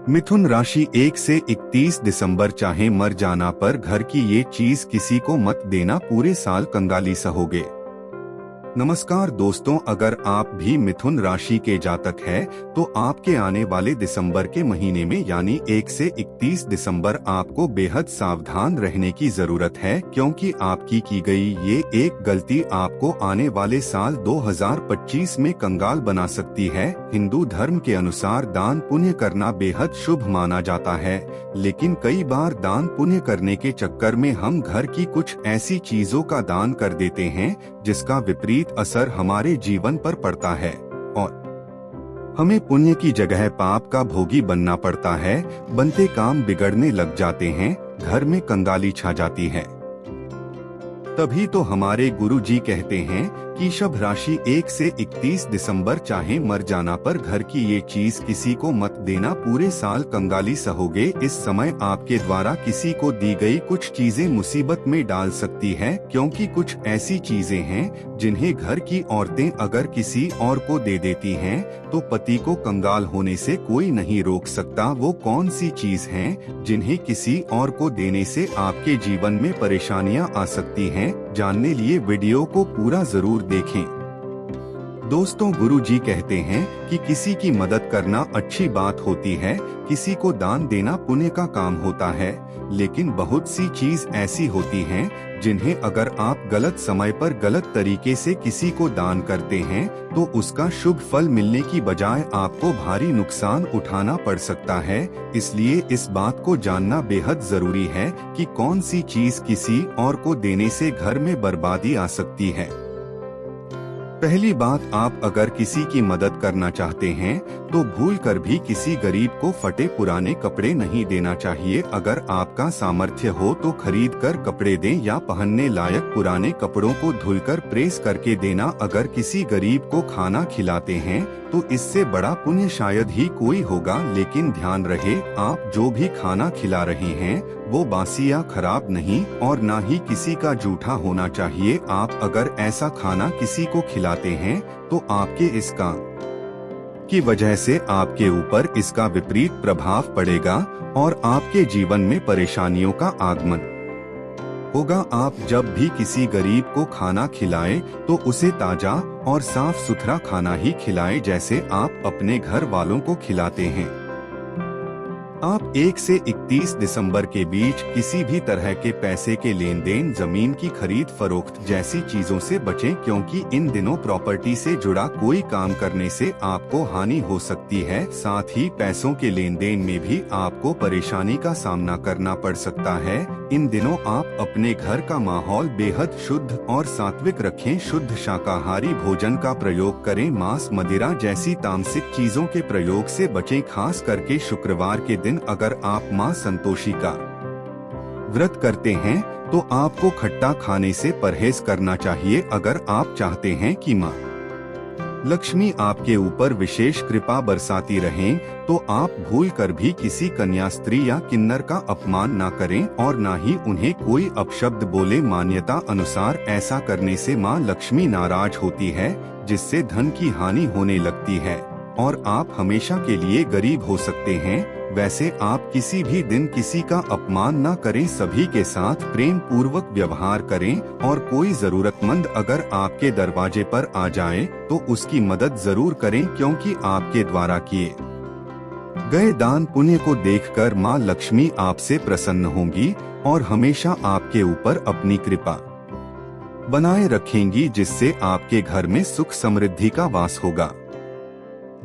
मिथुन राशि 1 से 31 दिसंबर चाहे मर जाना पर घर की ये चीज किसी को मत देना, पूरे साल कंगाली सहोगे। नमस्कार दोस्तों, अगर आप भी मिथुन राशि के जातक हैं, तो आपके आने वाले दिसंबर के महीने में यानी 1 से 31 दिसंबर आपको बेहद सावधान रहने की जरूरत है, क्योंकि आपकी की गई ये एक गलती आपको आने वाले साल 2025 में कंगाल बना सकती है। हिंदू धर्म के अनुसार दान पुण्य करना बेहद शुभ माना जाता है, लेकिन कई बार दान पुण्य करने के चक्कर में हम घर की कुछ ऐसी चीजों का दान कर देते हैं जिसका विपरीत असर हमारे जीवन पर पड़ता है और हमें पुण्य की जगह पाप का भोगी बनना पड़ता है। बनते काम बिगड़ने लग जाते हैं, घर में कंगाली छा जाती है। तभी तो हमारे गुरु जी कहते हैं कि शभ राशि 1 से 31 दिसंबर चाहे मर जाना पर घर की ये चीज किसी को मत देना, पूरे साल कंगाली सहोगे। इस समय आपके द्वारा किसी को दी गई कुछ चीजें मुसीबत में डाल सकती है, क्योंकि कुछ ऐसी चीजें हैं जिन्हें घर की औरतें अगर किसी और को दे देती हैं तो पति को कंगाल होने से कोई नहीं रोक सकता। वो कौन सी चीज हैं जिन्हें किसी और को देने से आपके जीवन में परेशानियां आ सकती हैं? जानने लिए वीडियो को पूरा जरूर देखें। दोस्तों, गुरु जी कहते हैं कि किसी की मदद करना अच्छी बात होती है, किसी को दान देना पुण्य का काम होता है, लेकिन बहुत सी चीज ऐसी होती हैं जिन्हें अगर आप गलत समय पर गलत तरीके से किसी को दान करते हैं तो उसका शुभ फल मिलने की बजाय आपको भारी नुकसान उठाना पड़ सकता है। इसलिए इस बात को जानना बेहद जरूरी है कि कौन सी चीज किसी और को देने से घर में बर्बादी आ सकती है। पहली बात, आप अगर किसी की मदद करना चाहते हैं तो भूल कर भी किसी गरीब को फटे पुराने कपड़े नहीं देना चाहिए। अगर आपका सामर्थ्य हो तो खरीद कर कपड़े दें या पहनने लायक पुराने कपड़ों को धुलकर प्रेस करके देना। अगर किसी गरीब को खाना खिलाते हैं तो इससे बड़ा पुण्य शायद ही कोई होगा, लेकिन ध्यान रहे आप जो भी खाना खिला रहे हैं वो बासी या खराब नहीं और ना ही किसी का जूठा होना चाहिए। आप अगर ऐसा खाना किसी को खिलाते हैं तो आपके इस काम की वजह से आपके ऊपर इसका विपरीत प्रभाव पड़ेगा और आपके जीवन में परेशानियों का आगमन होगा। आप जब भी किसी गरीब को खाना खिलाएं तो उसे ताजा और साफ सुथरा खाना ही खिलाएं, जैसे आप अपने घर वालों को खिलाते हैं। आप 1 से 31 दिसंबर के बीच किसी भी तरह के पैसे के लेन देन, जमीन की खरीद फरोख्त जैसी चीजों से बचें, क्योंकि इन दिनों प्रॉपर्टी से जुड़ा कोई काम करने से आपको हानि हो सकती है। साथ ही पैसों के लेन देन में भी आपको परेशानी का सामना करना पड़ सकता है। इन दिनों आप अपने घर का माहौल बेहद शुद्ध और सात्विक रखें। शुद्ध शाकाहारी भोजन का प्रयोग करें। मांस, मदिरा जैसी तामसिक चीजों के प्रयोग से बचें। खास करके शुक्रवार के दिन अगर आप मां संतोषी का व्रत करते हैं तो आपको खट्टा खाने से परहेज करना चाहिए। अगर आप चाहते हैं कि मां लक्ष्मी आपके ऊपर विशेष कृपा बरसाती रहें तो आप भूल कर भी किसी कन्या स्त्री या किन्नर का अपमान ना करें और ना ही उन्हें कोई अपशब्द बोले। मान्यता अनुसार ऐसा करने से मां लक्ष्मी नाराज होती है, जिससे धन की हानि होने लगती है और आप हमेशा के लिए गरीब हो सकते हैं। वैसे आप किसी भी दिन किसी का अपमान न करें, सभी के साथ प्रेम पूर्वक व्यवहार करें और कोई जरूरतमंद अगर आपके दरवाजे पर आ जाए तो उसकी मदद जरूर करें, क्योंकि आपके द्वारा किए गए दान पुण्य को देखकर मां लक्ष्मी आपसे प्रसन्न होंगी और हमेशा आपके ऊपर अपनी कृपा बनाए रखेंगी, जिससे आपके घर में सुख समृद्धि का वास होगा।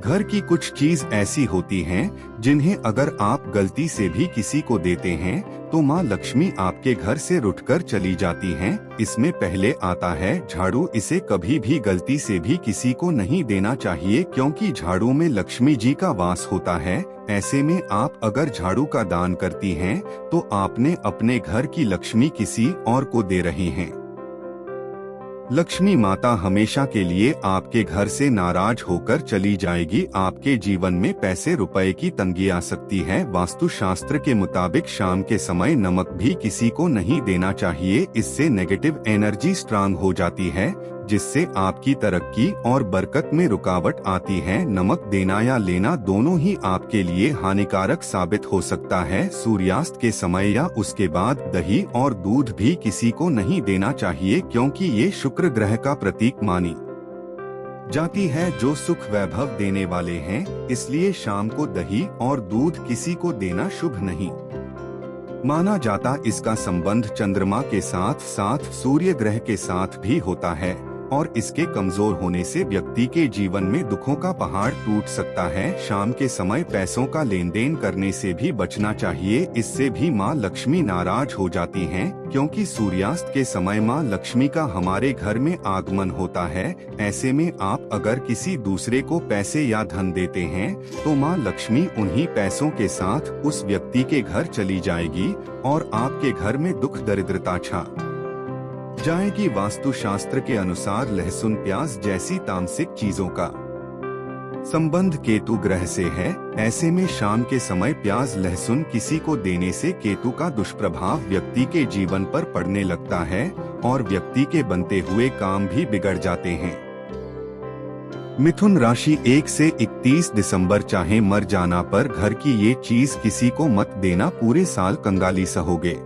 घर की कुछ चीज ऐसी होती हैं जिन्हें अगर आप गलती से भी किसी को देते हैं तो मां लक्ष्मी आपके घर से रुठकर चली जाती हैं। इसमें पहले आता है झाड़ू। इसे कभी भी गलती से भी किसी को नहीं देना चाहिए, क्योंकि झाड़ू में लक्ष्मी जी का वास होता है। ऐसे में आप अगर झाड़ू का दान करती हैं तो आपने अपने घर की लक्ष्मी किसी और को दे रहे हैं। लक्ष्मी माता हमेशा के लिए आपके घर से नाराज होकर चली जाएगी। आपके जीवन में पैसे रुपए की तंगी आ सकती है। वास्तु शास्त्र के मुताबिक शाम के समय नमक भी किसी को नहीं देना चाहिए, इससे नेगेटिव एनर्जी स्ट्रांग हो जाती है, जिससे आपकी तरक्की और बरकत में रुकावट आती है। नमक देना या लेना दोनों ही आपके लिए हानिकारक साबित हो सकता है। सूर्यास्त के समय या उसके बाद दही और दूध भी किसी को नहीं देना चाहिए, क्योंकि ये शुक्र ग्रह का प्रतीक मानी जाती है जो सुख वैभव देने वाले हैं। इसलिए शाम को दही और दूध किसी को देना शुभ नहीं माना जाता। इसका संबंध चंद्रमा के साथ साथ सूर्य ग्रह के साथ भी होता है और इसके कमजोर होने से व्यक्ति के जीवन में दुखों का पहाड़ टूट सकता है। शाम के समय पैसों का लेन देन करने से भी बचना चाहिए, इससे भी माँ लक्ष्मी नाराज हो जाती हैं, क्योंकि सूर्यास्त के समय माँ लक्ष्मी का हमारे घर में आगमन होता है। ऐसे में आप अगर किसी दूसरे को पैसे या धन देते हैं तो माँ लक्ष्मी उन्हीं पैसों के साथ उस व्यक्ति के घर चली जाएगी और आपके घर में दुख दरिद्रता छा जाएगी। वास्तु शास्त्र के अनुसार लहसुन प्याज जैसी तामसिक चीजों का संबंध केतु ग्रह से है। ऐसे में शाम के समय प्याज लहसुन किसी को देने से केतु का दुष्प्रभाव व्यक्ति के जीवन पर पड़ने लगता है और व्यक्ति के बनते हुए काम भी बिगड़ जाते हैं। मिथुन राशि 1 से 31 दिसंबर चाहे मर जाना पर घर की ये चीज किसी को मत देना, पूरे साल कंगाली सहोगे।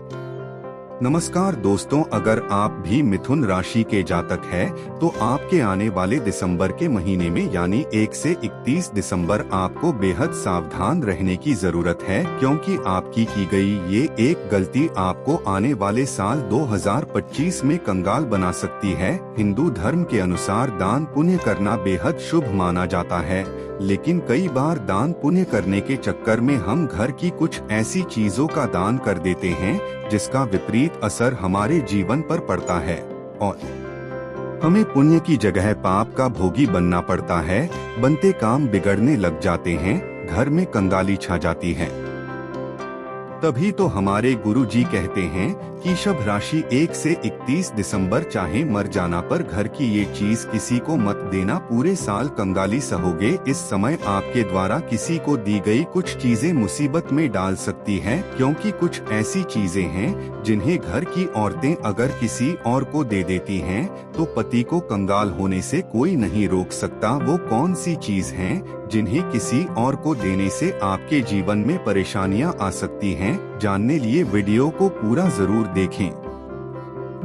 नमस्कार दोस्तों, अगर आप भी मिथुन राशि के जातक हैं, तो आपके आने वाले दिसंबर के महीने में यानी 1 से 31 दिसंबर आपको बेहद सावधान रहने की जरूरत है, क्योंकि आपकी की गई ये एक गलती आपको आने वाले साल 2025 में कंगाल बना सकती है। हिंदू धर्म के अनुसार दान पुण्य करना बेहद शुभ माना जाता है, लेकिन कई बार दान पुण्य करने के चक्कर में हम घर की कुछ ऐसी चीजों का दान कर देते हैं जिसका विपरीत असर हमारे जीवन पर पड़ता है और हमें पुण्य की जगह पाप का भोगी बनना पड़ता है। बनते काम बिगड़ने लग जाते हैं, घर में कंगाली छा जाती है। तभी तो हमारे गुरु जी कहते हैं कि शभ राशि 1 से 31 दिसंबर चाहे मर जाना पर घर की ये चीज किसी को मत देना, पूरे साल कंगाली सहोगे। इस समय आपके द्वारा किसी को दी गई कुछ चीजें मुसीबत में डाल सकती हैं, क्योंकि कुछ ऐसी चीजें हैं जिन्हें घर की औरतें अगर किसी और को दे देती हैं तो पति को कंगाल होने से कोई नहीं रोक सकता। वो कौन सी चीज हैं जिन्हें किसी और को देने से आपके जीवन में परेशानियां आ सकती हैं? जानने लिए वीडियो को पूरा जरूर देखें।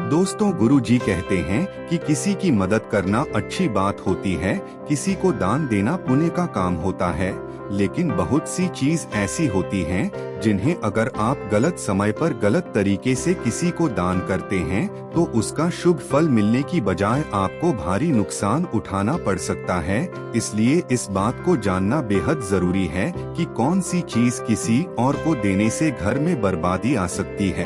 दोस्तों, गुरु जी कहते हैं कि किसी की मदद करना अच्छी बात होती है, किसी को दान देना पुण्य का काम होता है, लेकिन बहुत सी चीज ऐसी होती हैं जिन्हें अगर आप गलत समय पर गलत तरीके से किसी को दान करते हैं तो उसका शुभ फल मिलने की बजाय आपको भारी नुकसान उठाना पड़ सकता है। इसलिए इस बात को जानना बेहद जरूरी है कि कौन सी चीज किसी और को देने से घर में बर्बादी आ सकती है।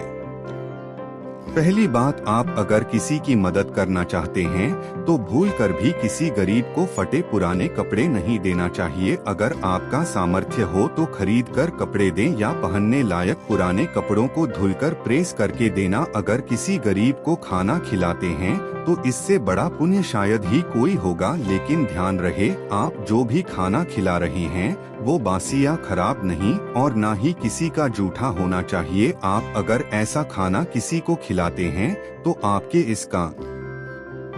पहली बात, आप अगर किसी की मदद करना चाहते हैं तो भूल कर भी किसी गरीब को फटे पुराने कपड़े नहीं देना चाहिए। अगर आपका सामर्थ्य हो तो खरीद कर कपड़े दें या पहनने लायक पुराने कपड़ों को धुलकर प्रेस करके देना। अगर किसी गरीब को खाना खिलाते हैं तो इससे बड़ा पुण्य शायद ही कोई होगा, लेकिन ध्यान रहे आप जो भी खाना खिला रहे हैं वो बासी या खराब नहीं और ना ही किसी का जूठा होना चाहिए। आप अगर ऐसा खाना किसी को खिलाते हैं तो आपके इस काम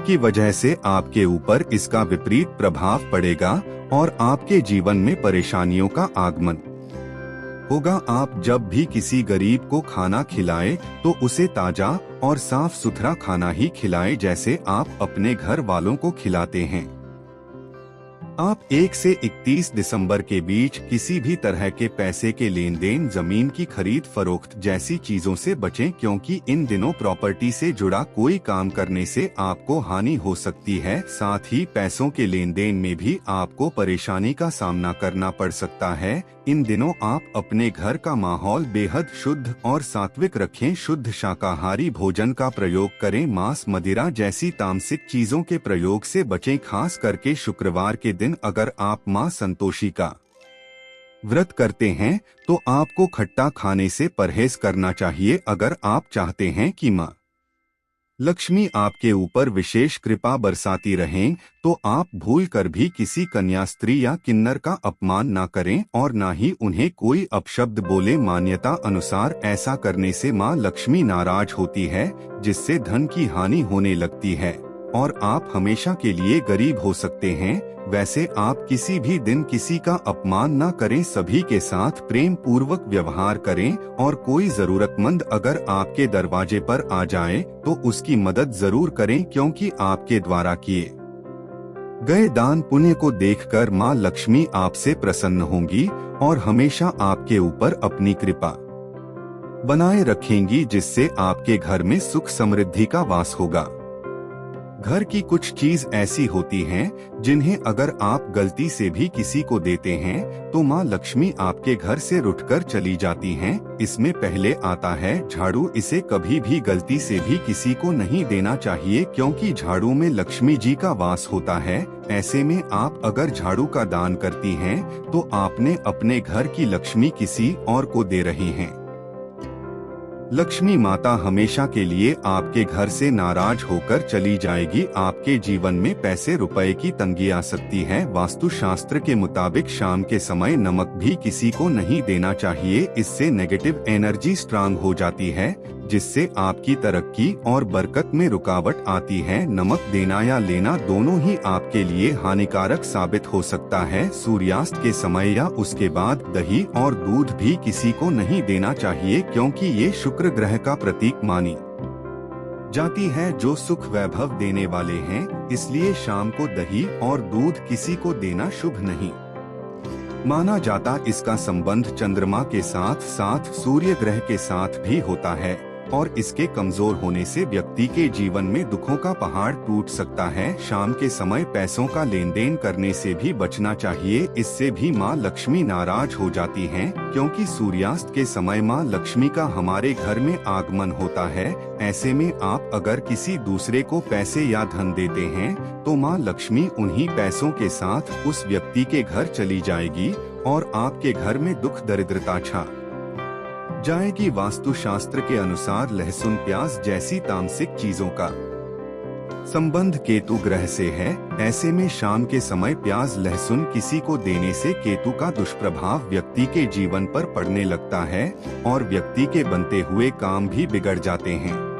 की वजह से आपके ऊपर इसका विपरीत प्रभाव पड़ेगा और आपके जीवन में परेशानियों का आगमन होगा। आप जब भी किसी गरीब को खाना खिलाएं तो उसे ताजा और साफ सुथरा खाना ही खिलाएं, जैसे आप अपने घर वालों को खिलाते हैं। आप 1 से 31 दिसंबर के बीच किसी भी तरह के पैसे के लेन देन, जमीन की खरीद फरोख्त जैसी चीजों से बचें, क्योंकि इन दिनों प्रॉपर्टी से जुड़ा कोई काम करने से आपको हानि हो सकती है। साथ ही पैसों के लेन देन में भी आपको परेशानी का सामना करना पड़ सकता है। इन दिनों आप अपने घर का माहौल बेहद शुद्ध और सात्विक रखें। शुद्ध शाकाहारी भोजन का प्रयोग करें। मांस, मदिरा जैसी तामसिक चीजों के प्रयोग से बचें। खास करके शुक्रवार के दिन अगर आप मां संतोषी का व्रत करते हैं तो आपको खट्टा खाने से परहेज करना चाहिए। अगर आप चाहते हैं कि मां लक्ष्मी आपके ऊपर विशेष कृपा बरसाती रहें तो आप भूल कर भी किसी कन्या स्त्री या किन्नर का अपमान ना करें और ना ही उन्हें कोई अपशब्द बोले। मान्यता अनुसार ऐसा करने से मां लक्ष्मी नाराज होती है, जिससे धन की हानि होने लगती है। और आप हमेशा के लिए गरीब हो सकते हैं। वैसे आप किसी भी दिन किसी का अपमान न करें, सभी के साथ प्रेम पूर्वक व्यवहार करें और कोई जरूरतमंद अगर आपके दरवाजे पर आ जाए तो उसकी मदद जरूर करें, क्योंकि आपके द्वारा किए गए दान पुण्य को देखकर माँ लक्ष्मी आपसे प्रसन्न होंगी और हमेशा आपके ऊपर अपनी कृपा बनाए रखेंगी, जिससे आपके घर में सुख समृद्धि का वास होगा। घर की कुछ चीज ऐसी होती हैं जिन्हें अगर आप गलती से भी किसी को देते हैं तो माँ लक्ष्मी आपके घर से रुठकर चली जाती हैं। इसमें पहले आता है झाड़ू। इसे कभी भी गलती से भी किसी को नहीं देना चाहिए, क्योंकि झाड़ू में लक्ष्मी जी का वास होता है। ऐसे में आप अगर झाड़ू का दान करती हैं तो आपने अपने घर की लक्ष्मी किसी और को दे रही हैं। लक्ष्मी माता हमेशा के लिए आपके घर से नाराज होकर चली जाएगी। आपके जीवन में पैसे रुपए की तंगी आ सकती है। वास्तु शास्त्र के मुताबिक शाम के समय नमक भी किसी को नहीं देना चाहिए। इससे नेगेटिव एनर्जी स्ट्रांग हो जाती है, जिससे आपकी तरक्की और बरकत में रुकावट आती है। नमक देना या लेना दोनों ही आपके लिए हानिकारक साबित हो सकता है। सूर्यास्त के समय या उसके बाद दही और दूध भी किसी को नहीं देना चाहिए, क्योंकि ये शुक्र ग्रह का प्रतीक मानी जाती है जो सुख वैभव देने वाले हैं। इसलिए शाम को दही और दूध किसी को देना शुभ नहीं माना जाता। इसका संबंध चंद्रमा के साथ साथ सूर्य ग्रह के साथ भी होता है और इसके कमजोर होने से व्यक्ति के जीवन में दुखों का पहाड़ टूट सकता है। शाम के समय पैसों का लेन देन करने से भी बचना चाहिए। इससे भी माँ लक्ष्मी नाराज हो जाती हैं, क्योंकि सूर्यास्त के समय माँ लक्ष्मी का हमारे घर में आगमन होता है। ऐसे में आप अगर किसी दूसरे को पैसे या धन देते हैं तो माँ लक्ष्मी उन्हीं पैसों के साथ उस व्यक्ति के घर चली जाएगी और आपके घर में दुख दरिद्रता छा जाएगी। वास्तु शास्त्र के अनुसार लहसुन प्याज जैसी तामसिक चीजों का संबंध केतु ग्रह से है। ऐसे में शाम के समय प्याज लहसुन किसी को देने से केतु का दुष्प्रभाव व्यक्ति के जीवन पर पड़ने लगता है और व्यक्ति के बनते हुए काम भी बिगड़ जाते हैं।